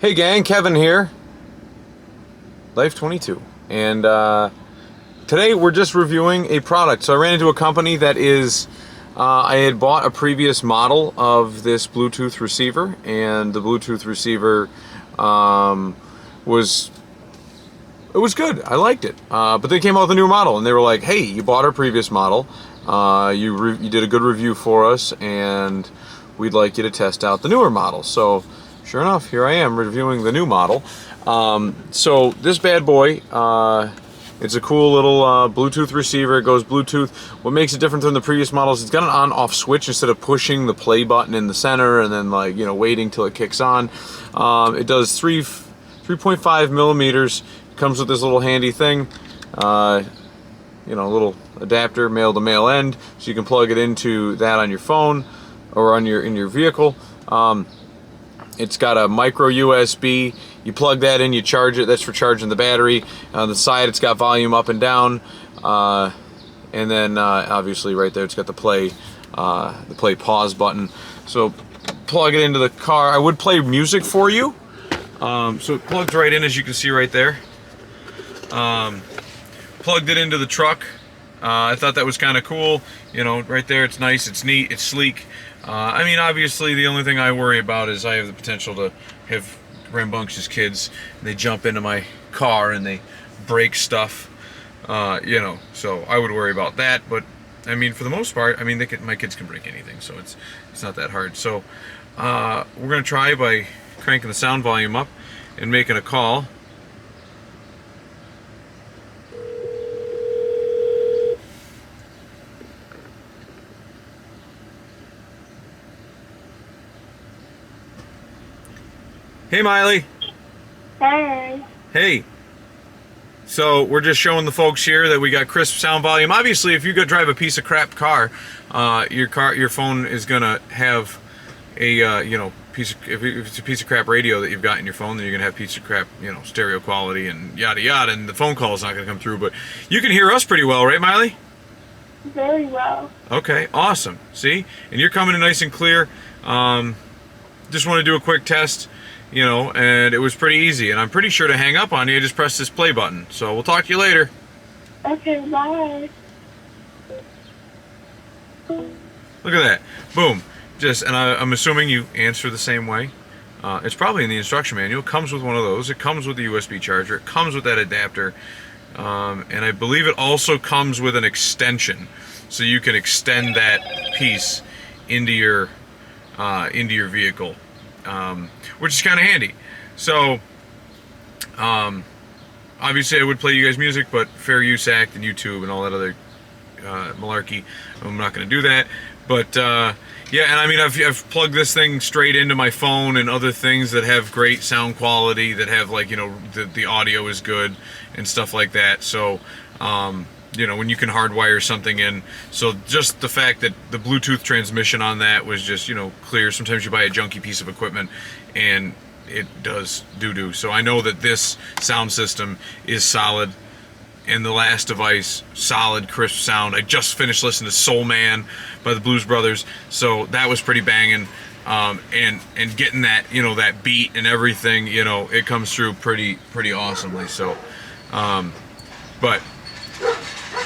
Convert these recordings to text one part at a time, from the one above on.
Hey gang, Kevin here, Life22, and today we're just reviewing a product. So I ran into a company that is, I had bought a previous model of this Bluetooth receiver, and the Bluetooth receiver was good. I liked it, but they came out with a new model, and they were like, "Hey, you bought our previous model. You did a good review for us, and we'd like you to test out the newer model." So sure enough, here I am reviewing the new model. So this bad boy, it's a cool little Bluetooth receiver. It goes Bluetooth. What makes it different than the previous models, it's got an on-off switch instead of pushing the play button in the center and then waiting till it kicks on. It does 3.5 millimeters. Comes with this little handy thing, little adapter, male to male end, so you can plug it into that on your phone or in your vehicle. It's got a micro USB. You plug that in, you charge it. That's for charging the battery. On the side, it's got volume up and down, and then obviously right there, it's got the play pause button. So plug it into the car. I would play music for you. So it plugs right in, as you can see right there. Plugged it into the truck. I thought that was kind of cool. Right there, it's nice, it's neat, it's sleek. I mean, obviously, the only thing I worry about is I have the potential to have rambunctious kids, and they jump into my car and they break stuff, so I would worry about that. But I mean, for the most part, I mean, my kids can break anything, so it's not that hard. So we're gonna try by cranking the sound volume up and making a call. Hey, Miley. Hey. Hey. So we're just showing the folks here that we got crisp sound volume. Obviously, if you go drive a piece of crap car, your phone is gonna have a if it's a piece of crap radio that you've got in your phone, then you're gonna have piece of crap stereo quality and yada yada, and the phone call is not gonna come through. But you can hear us pretty well, right, Miley? Very well. Okay, awesome. See, and you're coming in nice and clear. Just want to do a quick test. And it was pretty easy, and I'm pretty sure to hang up on you, just press this play button. So we'll talk to you later. Okay, bye. Look at that. Boom. And I'm assuming you answer the same way. It's probably in the instruction manual. It comes with one of those. It comes with the USB charger. It comes with that adapter. And I believe it also comes with an extension. So you can extend that piece into your vehicle. Which is kind of handy. So, obviously I would play you guys music, but Fair Use Act and YouTube and all that other malarkey, I'm not going to do that. But, yeah, and I mean, I've plugged this thing straight into my phone and other things that have great sound quality, that have, the audio is good and stuff like that. So, when you can hardwire something in. So just the fact that the Bluetooth transmission on that was just, clear. Sometimes you buy a junky piece of equipment and it does doo-doo. So I know that this sound system is solid, and the last device, solid, crisp sound. I just finished listening to Soul Man by the Blues Brothers, so that was pretty banging. And getting that, that beat and everything, it comes through pretty awesomely. So,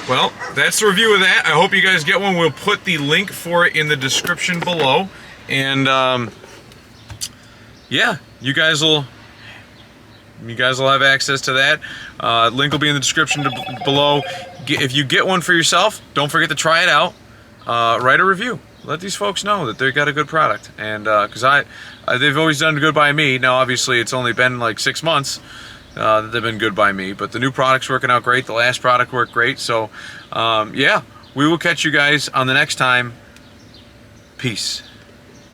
well, that's the review of that. I hope you guys get one. We'll put the link for it in the description below. And yeah, you guys will have access to that. Link will be in the description below. If you get one for yourself, don't forget to try it out. Write a review. Let these folks know that they've got a good product. And because they've always done good by me. Now, obviously, it's only been like 6 months. That they've been good by me, but the new product's working out great. The last product worked great. So yeah, we will catch you guys on the next time. Peace.